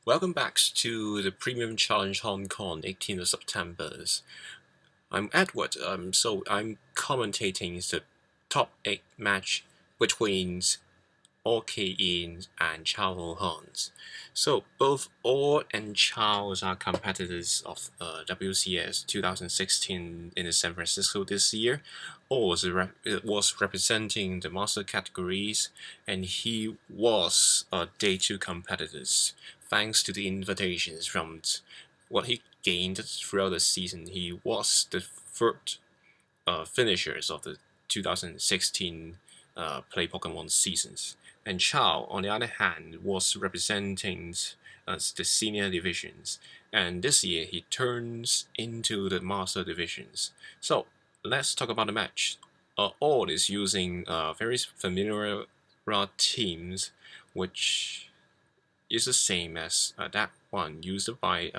Welcome back to the Premium Challenge Hong Kong, 18th of September. I'm Edward. I'm commentating the top 8 match between Orchid and Chau Hans. So both Or and Chau are competitors of WCS 2016 in San Francisco this year. Or was representing the master categories, and he was a day 2 competitors thanks to the invitations from what he gained throughout the season. He was the third finishers of the 2016 Play Pokemon seasons. And Chau, on the other hand, was representing the senior divisions. And this year he turns into the master divisions. So let's talk about the match. All is using very familiar teams, which is the same as that one used by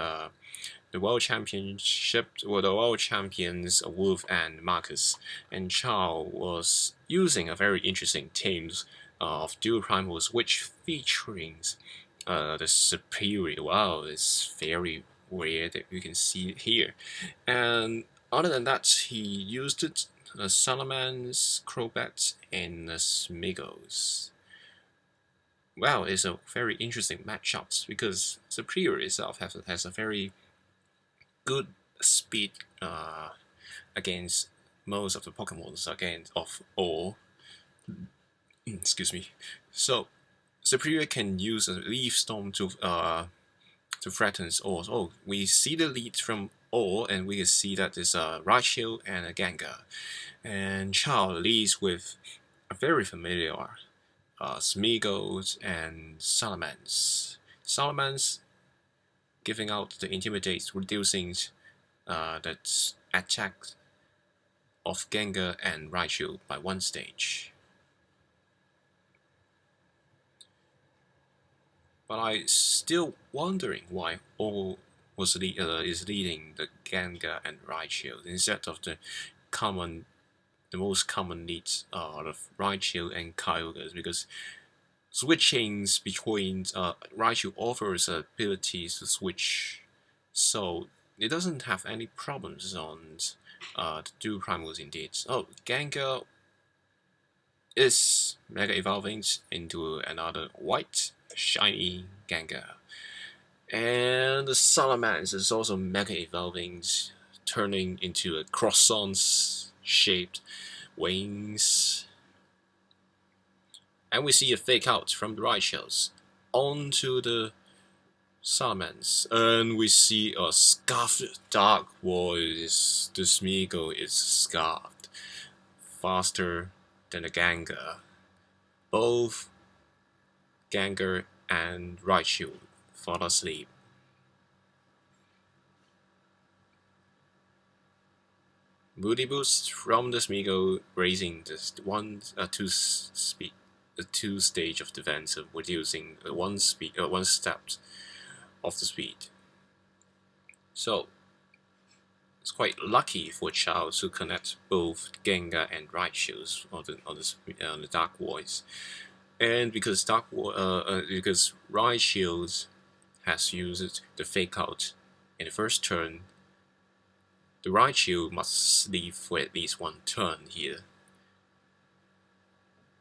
the world championship were the world champions Wolf and Marcus, and Chau was using a very interesting teams of dual primals, which featuring the superior. Wow, it's very rare that you can see it here. And other than that, he used it, Salamans, Crobat, and Smigos. Well, it's a very interesting matchup because Superior itself has a very good speed against most of the Pokemons against of all. Excuse me. So Superior can use a Leaf Storm to threaten all. Oh, we see the lead from all, and we can see that there's a Raichu and a Gengar. And Chau leads with a very familiar Smeagol and Salamence. Salamence giving out the Intimidate, reducing the attack of Gengar and Raichu by one stage. But I still wondering why all is leading the Gengar and Raichu instead of the most common leads of Raichu and Kyogre, because switching between Raichu offers abilities to switch, so it doesn't have any problems on the dual primals indeed. Oh, Gengar is Mega Evolving into another white shiny Gengar. And the Salamence is also Mega Evolving, turning into a croissant shaped wings. And we see a fake out from the Raichus onto the Salamence, and we see a scarfed Dark Voice. The Smeagol is scarfed faster than the Gengar. Both Gengar and Raichu fall asleep. Moody Boost from the Smeagol, raising the two stage of defensive, reducing one step of the speed. So it's quite lucky for Chau to connect both Gengar and Raichu on the Dark Voice, and because because Raichu has used the fake out in the first turn, the Raichu must sleep for at least one turn here.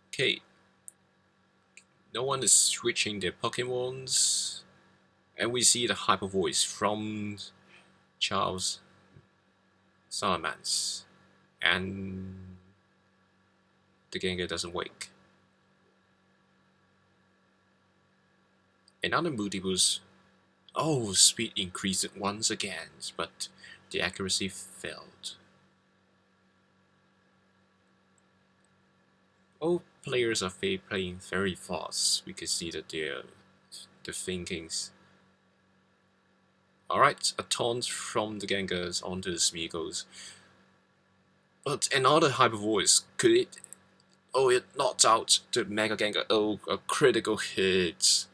Okay, no one is switching their Pokemons, and we see the Hyper Voice from Chau's Salamence, and the Gengar doesn't wake. Another Moody Boost. Oh, speed increased once again, but the accuracy failed. All players are playing very fast. We can see that the thinkings. Alright, a taunt from the Gengars onto the Smeagols. But another Hyper Voice, could it? Oh, it knocked out the Mega Gengar. Oh, a critical hit.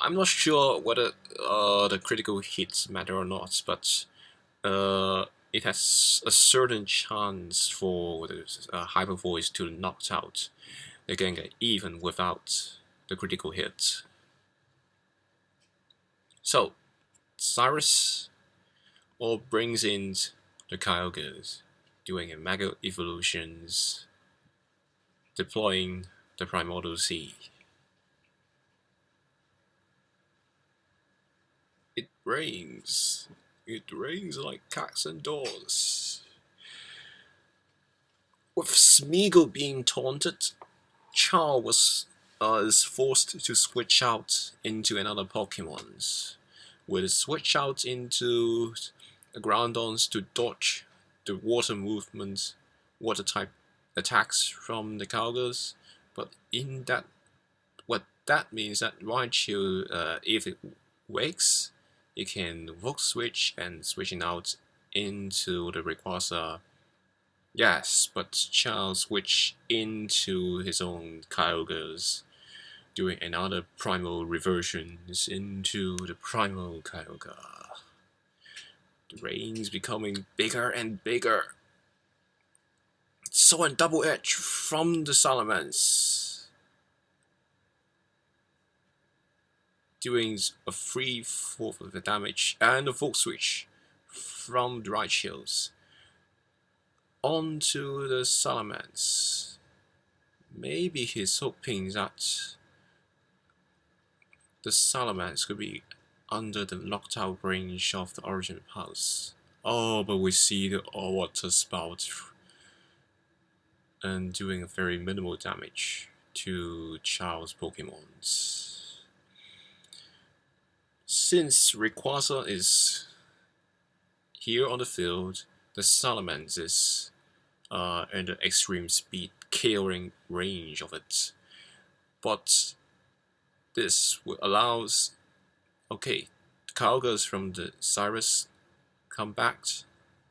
I'm not sure whether the critical hits matter or not, but it has a certain chance for the Hyper Voice to knock out the Gengar even without the critical hit. So Cyrus all brings in the Kyogres, doing a mega evolutions, deploying the Primordial Sea. It rains. It rains like cats and dogs. With Smeagol being taunted, Chau is forced to switch out into another Pokemon. Will switch out into the Groundons to dodge the water movements, water type attacks from the Kyogres. But in that, what that means that Raichu, if it wakes, it can Vogue switch and switching out into the Rayquaza. Yes, but Chau switch into his own Kyogres, doing another primal reversions into the primal Kyogre. The rain's becoming bigger and bigger. So a double edge from the Salamence, doing a 3/4 of the damage and a full switch from the right shields onto the Salamence. Maybe he's hoping that the Salamence could be under the locked out range of the Origin Pulse. Oh, but we see the water spout and doing a very minimal damage to Chau's Pokemons. Since Rayquaza is here on the field, the Salamence is in the extreme speed killing range of it. But this allows, okay, the Kyogres from the Cyrus come back,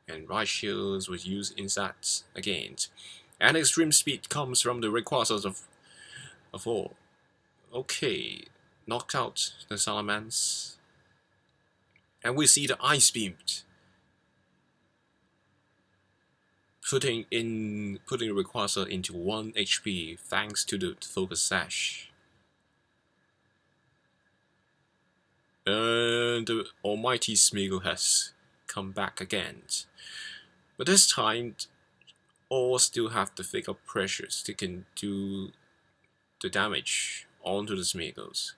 and right shields was used in that again. And extreme speed comes from the Rayquazas of all. Okay, knocked out the Salamence. And we see the Ice Beam putting Rayquaza into 1 HP thanks to the Focus Sash. And the almighty Smeagol has come back again. But this time, all still have the fake up pressures that can do the damage onto the Smeagols.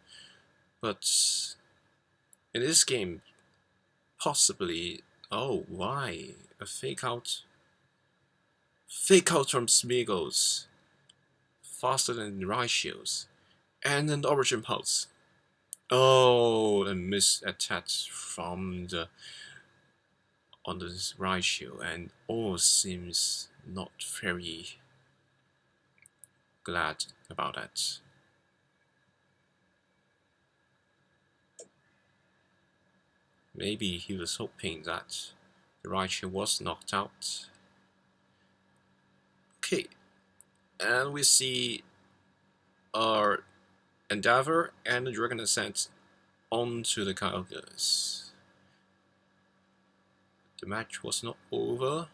But in this game, possibly, oh, why? A fake out? Fake out from Smeagols faster than Raichu's, and an Origin Pulse. Oh, a missed attack from the on the Raichu, and all seems not very glad about that. Maybe he was hoping that the Raichu was knocked out. Okay, and we see our Endeavor and the Dragon Ascent onto the Kyogres. The match was not over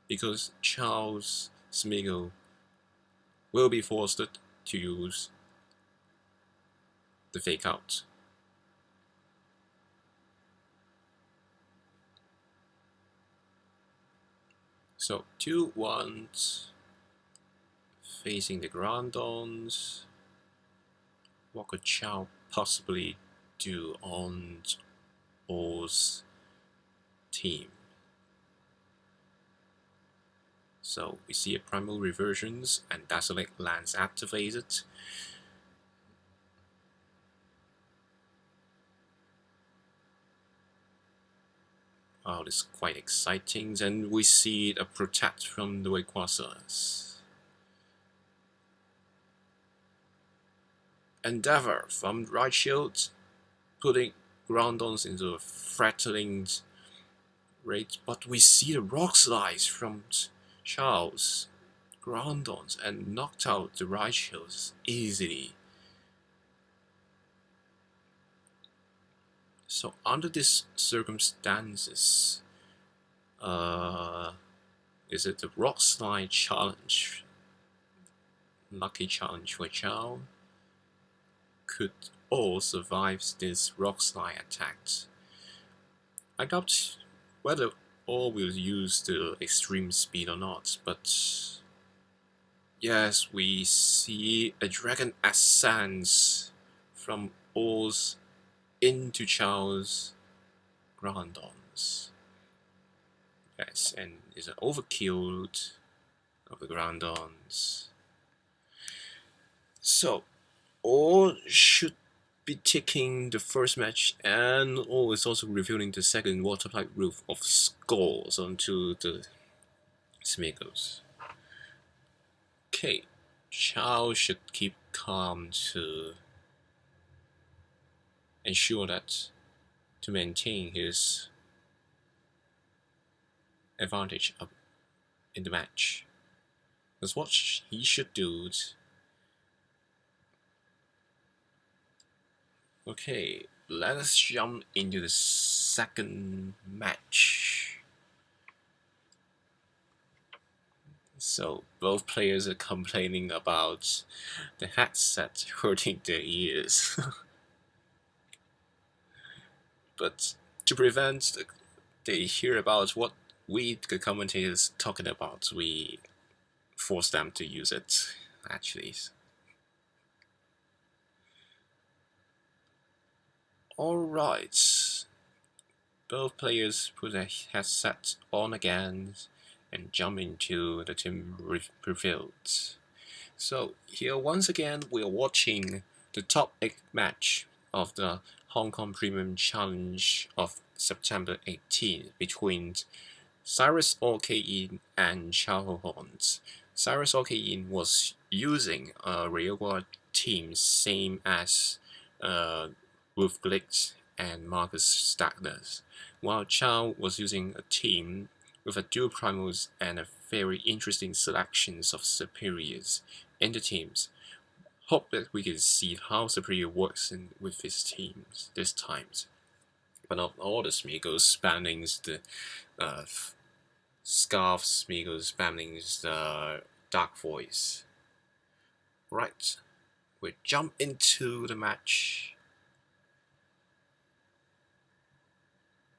because Chau's Smeagol will be forced to use the fake out. So 2-1 facing the Grandons. What could Chau possibly do on O's team? So we see a primal reversions and Dazzling Lance activated. Wow, this is quite exciting. Then we see a protect from the Rayquazas. Endeavor from right shield, putting Groundons into a threatening rate, but we see the Rock Slides from Chau's Groundons and knocked out the right shields easily. So under these circumstances, is it the Rock Slide challenge? Lucky challenge for Chau? could all survive this rock slide attack. I doubt whether all will use the extreme speed or not, but yes, we see a dragon ascends from All's into Chau's Groundons. Yes, and is an overkill of the Groundons. So, All should be taking the first match, and All is also revealing the second watertight roof of scores onto the Smigos. Okay, Chau should keep calm to ensure that to maintain his advantage up in the match. That's what he should do. Okay, let us jump into the second match. So both players are complaining about the headset hurting their ears. But to prevent they hear about what we, the commentators, talking about, we force them to use it, actually. Alright. Both players put their headsets on again and jump into the team revealed. So here once again we're watching the top 8 match of the Hong Kong Premium Challenge of September 18 between Cyrus OKE and Chau. Cyrus OKE was using a Ryogua team same as Wolf Glitz and Marcus Stagners, while Chau was using a team with a dual primals and a very interesting selections of superiors in the teams. Hope that we can see how Superior works with his teams this time. But not all the Smigos spamming the Scarf Smigos spamming the Dark Voice. Right, we jump into the match.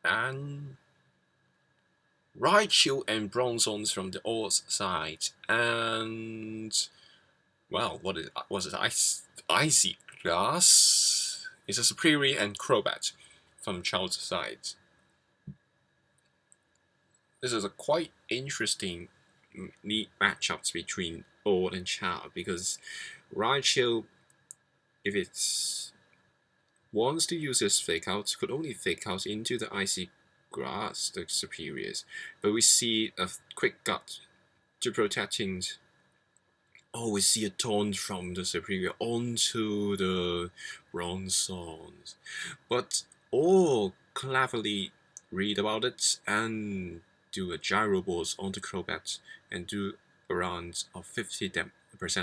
And Raichu and Bronzons from the Oz side, and well, was it Icy Glass? It's a Superior and Crobat from Chau's side. This is a quite interesting, neat matchups between Old and Chau because Raichu, if it wants to use his fake out, could only fake out into the Icy Grass, the superiors, but we see a quick gut to protecting. Oh, we see a taunt from the superior onto the Bronzons, but all cleverly read about it and do a gyro balls onto Crobat and do around 50%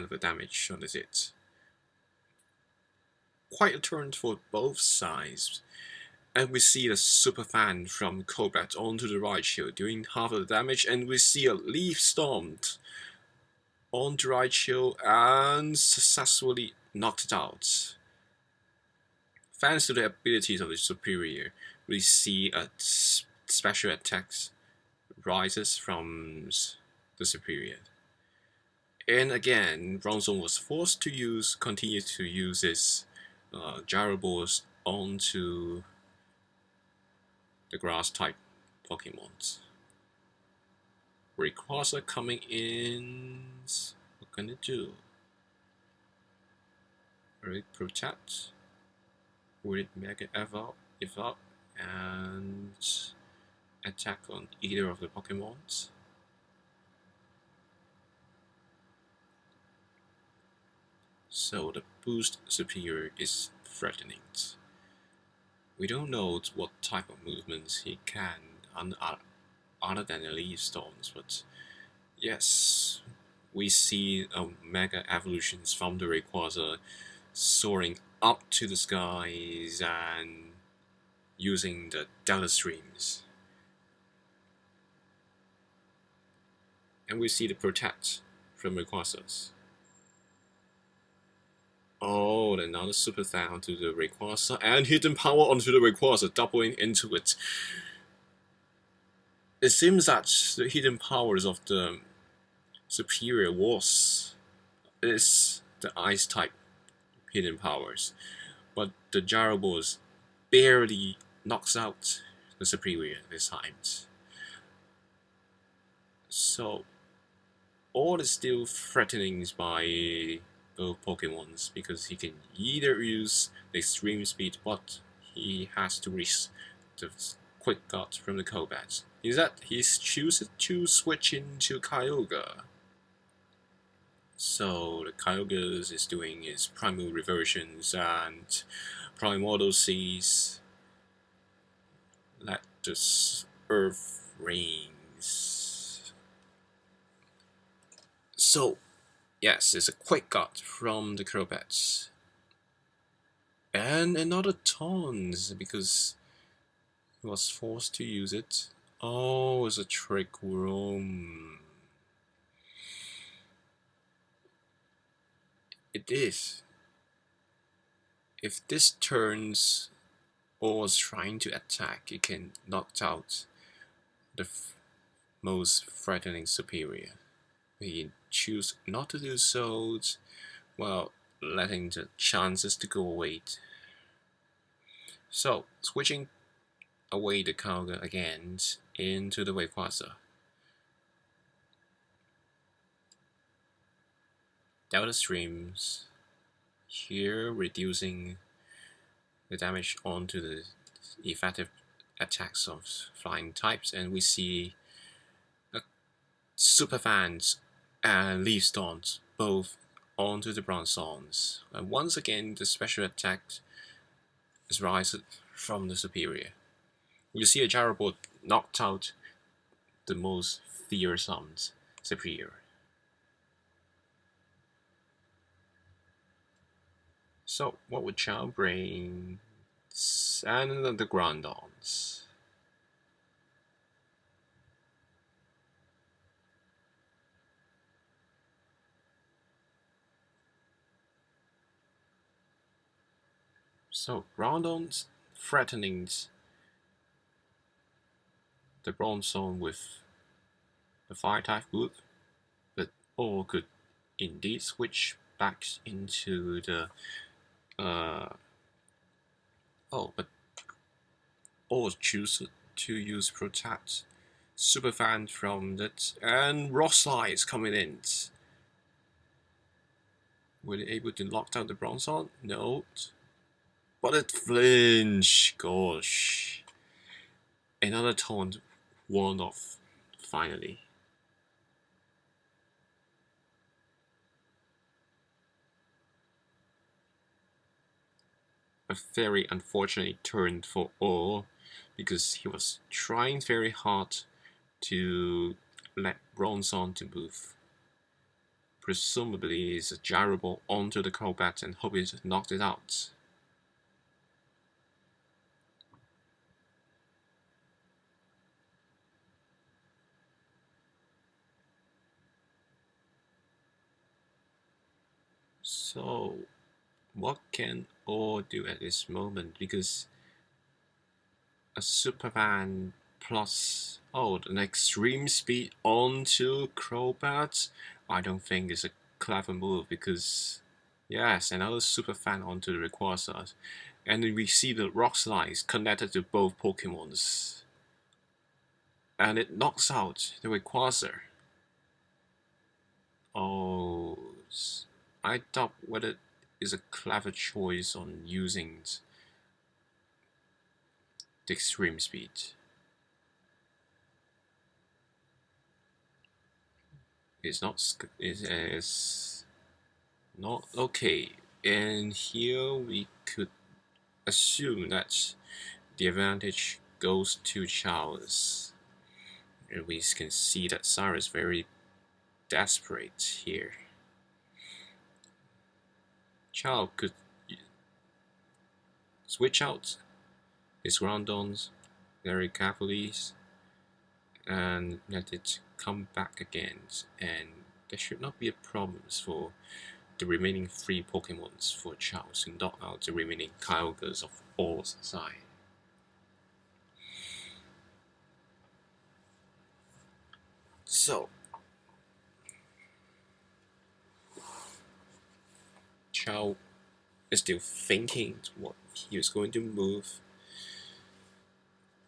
of the damage on this hit. Quite a turn for both sides. And we see the super fan from Crobat onto the Raichu doing half of the damage, and we see a Leaf Storm onto Raichu and successfully knocked it out. Thanks to the abilities of the superior, we see a special attacks rises from the superior. And again, Bronzong was forced to continue to use his gyro balls onto the grass type Pokemons. Rayquaza coming in. What can it do? Will it protect? Will it Mega Evolve and attack on either of the Pokemons? So the boost superior is threatening. We don't know what type of movements he can other than the Leaf Storms, but yes, we see Mega Evolutions from the Rayquaza soaring up to the skies and using the Delta Streams. And we see the Protect from Rayquazas. Oh, another super fan onto the Rayquaza, and hidden power onto the Rayquaza, doubling into it. It seems that the hidden powers of the superior is the ice type hidden powers, but the Gyarados barely knocks out the superior this time. So all is still threatening by both Pokemons because he can either use the extreme speed, but he has to risk the quick cut from the Crobat. Is that he chooses to switch into Kyogre. So the Kyogre is doing his primal reversions and Primordial Seas. Let this earth reigns. So yes, it's a quick cut from the Crobat. And another taunt because he was forced to use it. Oh, it's a trick room. It is. If this turns or was trying to attack, it can knock out the most threatening superior. He choose not to do so, while letting the chances to go away. So switching away the Kyogre again into the Rayquaza. Delta Streams here reducing the damage onto the effective attacks of flying types, and we see a super fans and leaf stones both onto the Bronzons. And once again the special attack is raised from the superior. You see a Gyarados knocked out the most fearsome superior. So what would Chau bring? And the Grandons. So Groudon's threatening the Bronzong with the fire type move, but all could indeed switch back into the but all choose to use Protect Superfan from that, and Rock Slide is coming in. Were they able to lock down the Bronzong? No. But it flinch, gosh. Another taunt worn off, finally. A very unfortunate turn for all, because he was trying very hard to let Bronzong to move. Presumably it's a Gyro onto the Crobat and hope it knocked it out. So what can all do at this moment? Because a Superman plus an extreme speed onto Crobat, I don't think is a clever move, because yes, another super fan onto the Rayquaza, and then we see the rock slides connected to both Pokemons, and it knocks out the Rayquaza. Oh, I doubt whether it is a clever choice on using the extreme speed. It's not okay. And here we could assume that the advantage goes to Chau's. And we can see that Sarah is very desperate here. Chau could switch out his Groudons very carefully and let it come back again, and there should not be a problem for the remaining 3 Pokemons for Chau to knock out the remaining Kyogres of all sides. So, Chau is still thinking what he was going to move.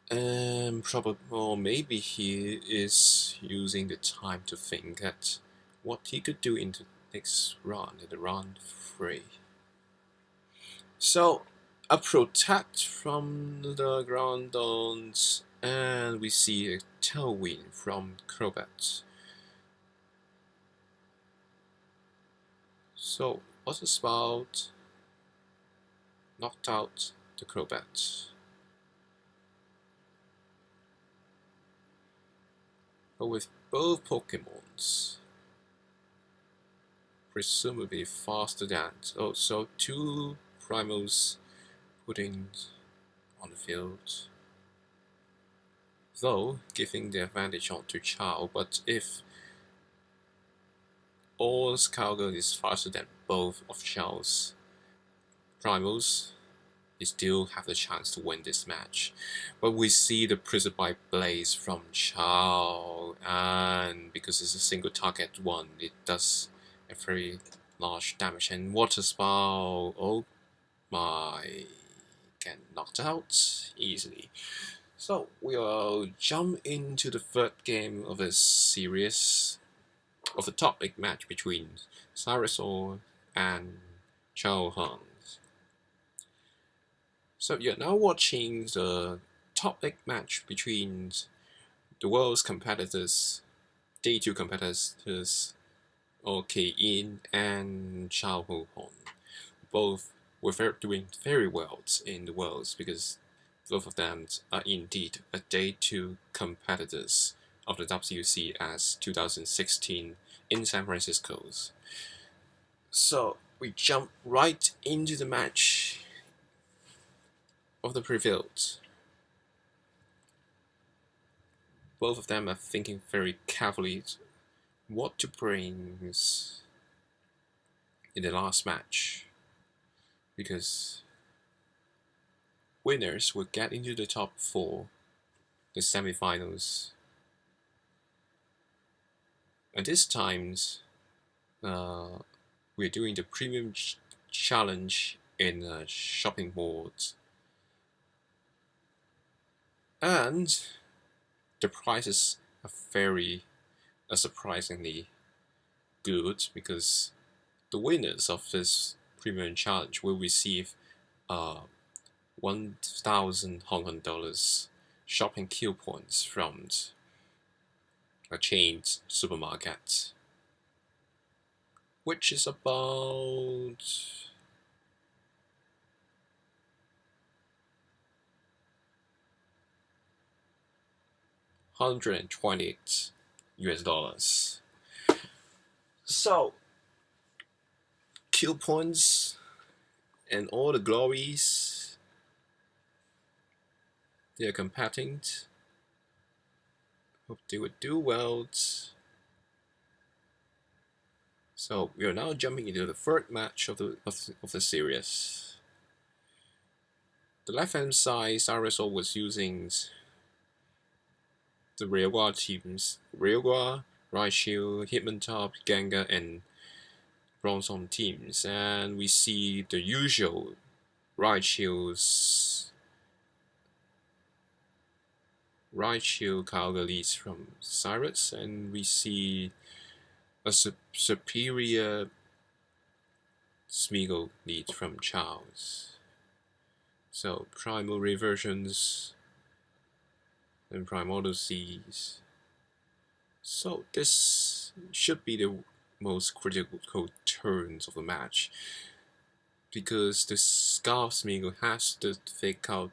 Probably, or maybe he is using the time to think at what he could do in the next round, in the round 3. So, a protect from the Groundons, and we see a tailwind from Crobat. So, what about knocked out the Crobat? But with both Pokemons presumably faster than, so 2 primals putting on the field, though giving the advantage on to Chau. But if All's Kyogre is faster than both of Chau's primals, he still have the chance to win this match. But we see the Precipice Blaze from Chau, and because it's a single target one, it does a very large damage. And Water Spout, oh my, get knocked out easily. So we'll jump into the 3rd game of this series, of the top 8 match between Cyrusol and Chau Han. So you're now watching the top 8 match between the world's competitors, Day 2 competitors, K-In and Chau Han. Both were doing very well in the worlds because both of them are indeed a Day 2 competitors of the WCS 2016 in San Francisco. So we jump right into the match of the pre-field. Both of them are thinking very carefully what to bring in the last match, because winners will get into the top 4, the semifinals. And this time, we're doing the premium challenge in a shopping mall. And the prices are very surprisingly good, because the winners of this premium challenge will receive 1,000 Hong Kong dollars shopping coupons from a chain supermarket, which is about $128 US. So coupons and all the glories, they are competing. Hope they would do well. So we are now jumping into the 3rd match of the series. The left-hand side, Cyrusol was using the Ryogua teams, Ryogua, Raichu, Hitmontop, Gengar, and Bronzong teams, and we see the usual Raichu Kyogre leads from Cyrus, and we see a superior Smeagol lead from Charles. So primal reversions and primordial seeds. So this should be the most critical turns of the match, because the Scarf Smeagol has to take out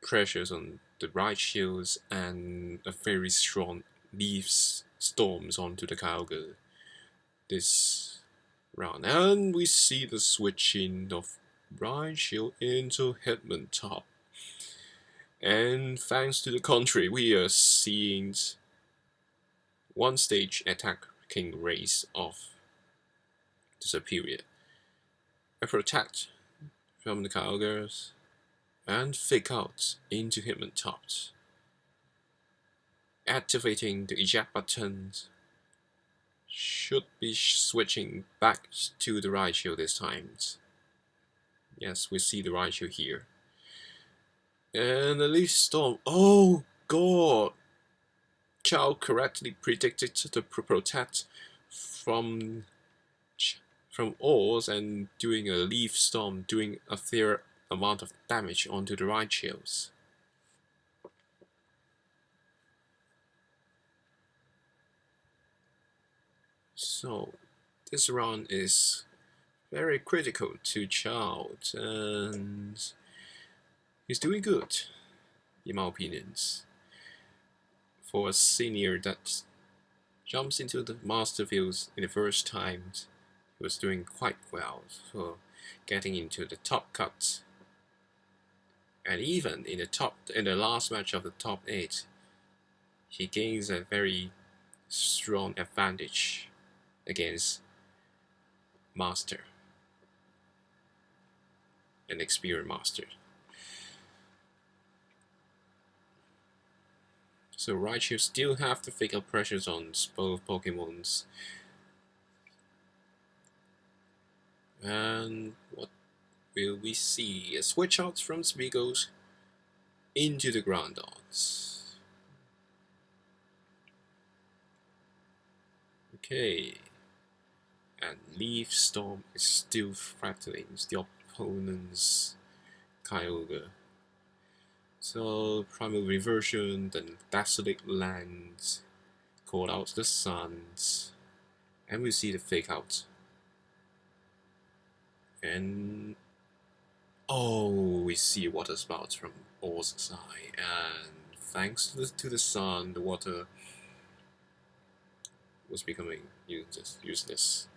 pressures on the right shields and a very strong leaf storms onto the Kyogre this round. And we see the switching of right shield into Hitmontop. And thanks to the contrary, we are seeing one stage attacking race of the superior. A protect from the cowgirls and fake out into human tops. Activating the eject buttons should be switching back to the right shield this time. Yes, we see the right shield here. And the leaf storm. Oh god! Chau correctly predicted the protect from ores and doing a leaf storm, doing a fair amount of damage onto the right shields. So this round is very critical to Chau, and he's doing good, in my opinions. For a senior that jumps into the master fields in the first time, he was doing quite well for getting into the top cut. And even in the last match of the top 8, he gains a very strong advantage against master, an experienced master. So Raichu still have to figure pressures on both Pokemons. And what will we see? A switch out from Smeagol's into the Groundons. Okay. And Leaf Storm is still threatening the opponent's Kyogre. So Primal Reversion, then Desolate Lands, call out the Suns, and we see the fake out. And oh, we see water spouts from Orz's side, and thanks to the sun, the water was becoming useless.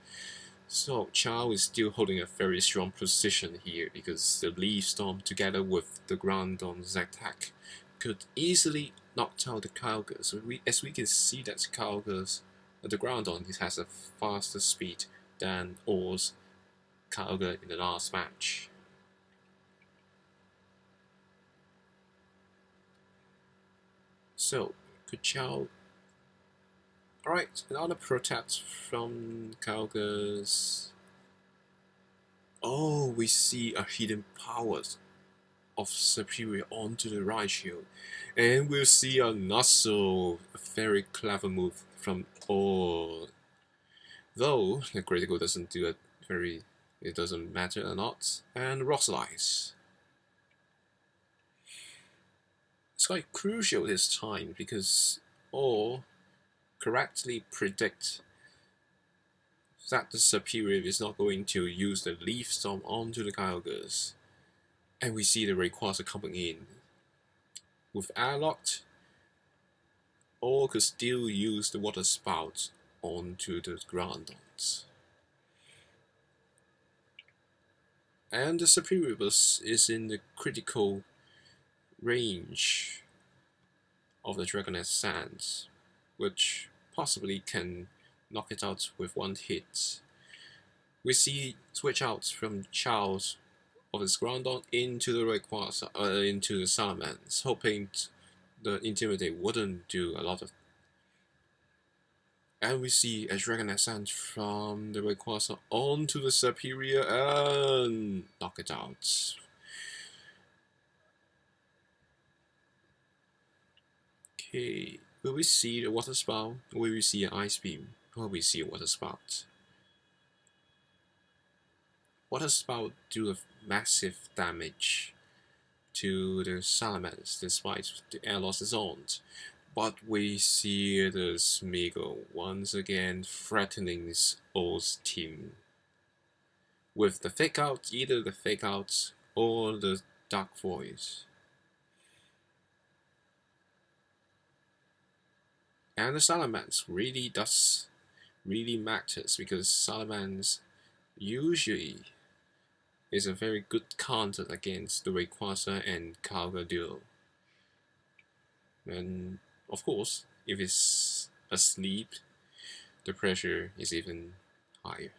So Chau is still holding a very strong position here because the Leaf Storm together with the Groundon's attack could easily knock out the Kyogre. So as we can see that the Groundon has a faster speed than Orz's Kyogre in the last match. So could Chau... Alright, another protect from Kyogre's... Oh, we see a hidden power of Superior onto the right shield. And we'll see a Nuzzle, a very clever move from Orz. Though the critical doesn't do it doesn't matter a lot. And Rock Slice. It's quite crucial this time because Orz correctly predict that the Superior is not going to use the Leaf Storm onto the Kyogres. And we see the Rayquaza coming in. With Airlocked, Orz could still use the Water Spout onto the Groundons. And the Superior is in the critical range of the Dragonet Sands, which possibly can knock it out with one hit. We see switch outs from Chau's of his Groundon into the Rayquaza, into the Salamence, hoping the Intimidate wouldn't do a lot of. And we see a Dragonet Sand from the Rayquaza onto the Superior and knock it out. Okay, will we see a Water Spout? Or will we see an Ice Beam? Or will we see a Water Spout? Water Spout do a massive damage to the Salamence despite the air losses on. But we see the Smeagol once again threatening Orz's team. With the fake out, either the fake out or the Dark Voice. And the Salamence really matters because Salamence usually is a very good counter against the Rayquaza and Kyogre duo. And of course, if it's asleep, the pressure is even higher.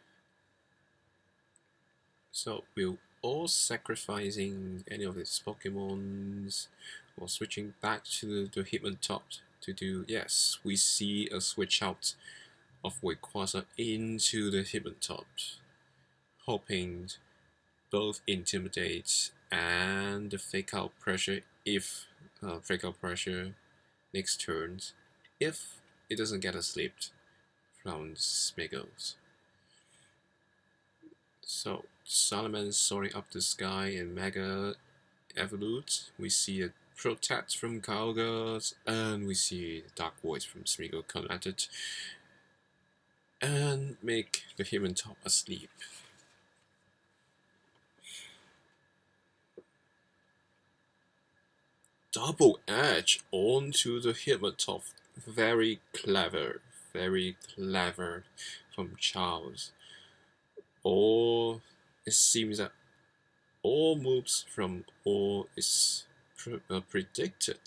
So will all sacrificing any of its Pokemons or switching back to the Hitmontop to do, yes, we see a switch out of Rayquaza into the Hitmontop, hoping both intimidate and the fake out pressure if fake out pressure next turns if it doesn't get a slipped from Smiggles. So Salamence soaring up the sky and Mega Evolute. We see a Protect from Kyogre, and we see Dark Voice from Smeagol connected and make the Hitmontop asleep. Double Edge onto the Hitmontop. Very clever from Charles. Or it seems that all moves from all is predicted.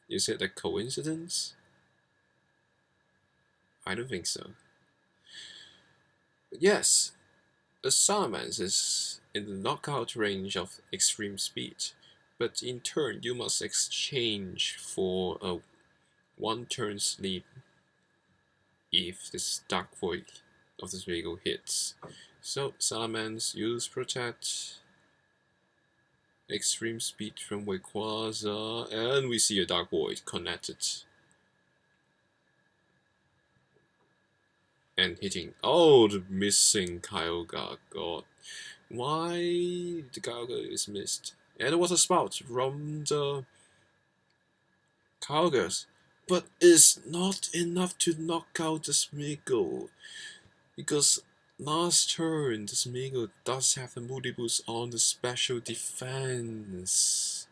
Is it a coincidence? I don't think so. But yes, a Salamence is in the knockout range of extreme speed, but in turn you must exchange for a one-turn sleep if this Dark Void of this vehicle hits. So Salamence use Protect, extreme speed from Rayquaza, and we see a Dark Void connected. And hitting, oh, the missing Kyogre, god. Why the Kyogre is missed? And it was a spout from the Kyogres, but it's not enough to knock out the Smeagol, because last turn the Smeagol does have a multi-boost on the special defense.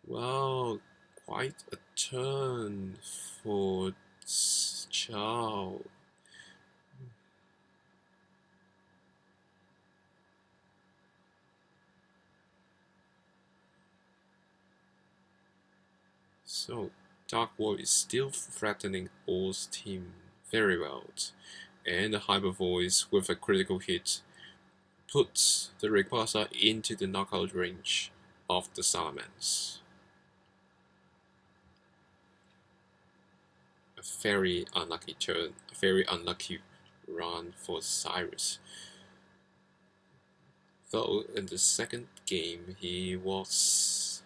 Wow, quite a turn for Chau. So Dark Void is still threatening All's team very well, and the Hyper Voice with a critical hit puts the Rayquaza into the knockout range of the Salamence. A very unlucky turn, a very unlucky run for Cyrus. Though in the second game he was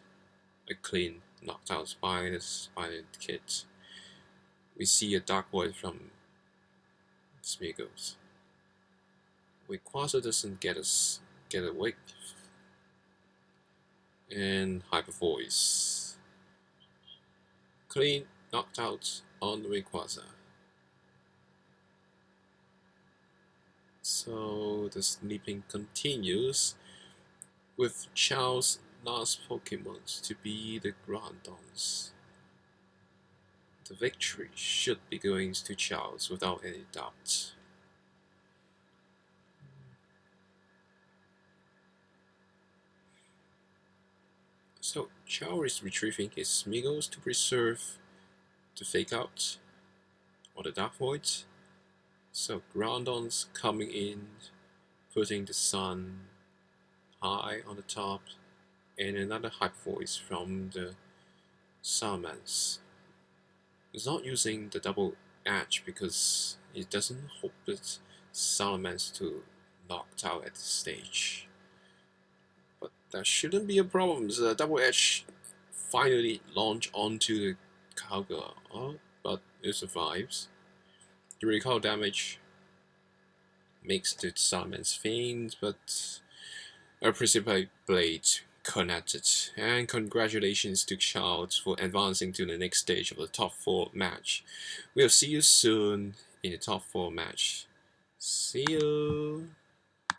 a clean knocked out by the kid. We see a Dark Void from Smeagol. Rayquaza doesn't get awake. And Hyper Voice. Clean knocked out on Rayquaza. So the sleeping continues with Chau's last Pokemon to be the Groudons. The victory should be going to Chau's without any doubt. So Chau is retrieving his Smeagol to preserve the Fake Out or the Dark Void. So Groudons coming in, putting the Sun high on the top, and another Hyper Voice from the Salamence. It's not using the double edge because it doesn't hope that Salamence to knocked out at this stage. But that shouldn't be a problem. The double edge finally launched onto the Kyogre, but it survives. The recoil damage makes the Salamence faint, but a Precipitate Blade connected. And congratulations to Chau for advancing to the next stage of the top 4 match. We'll see you soon in the top 4 match. See you!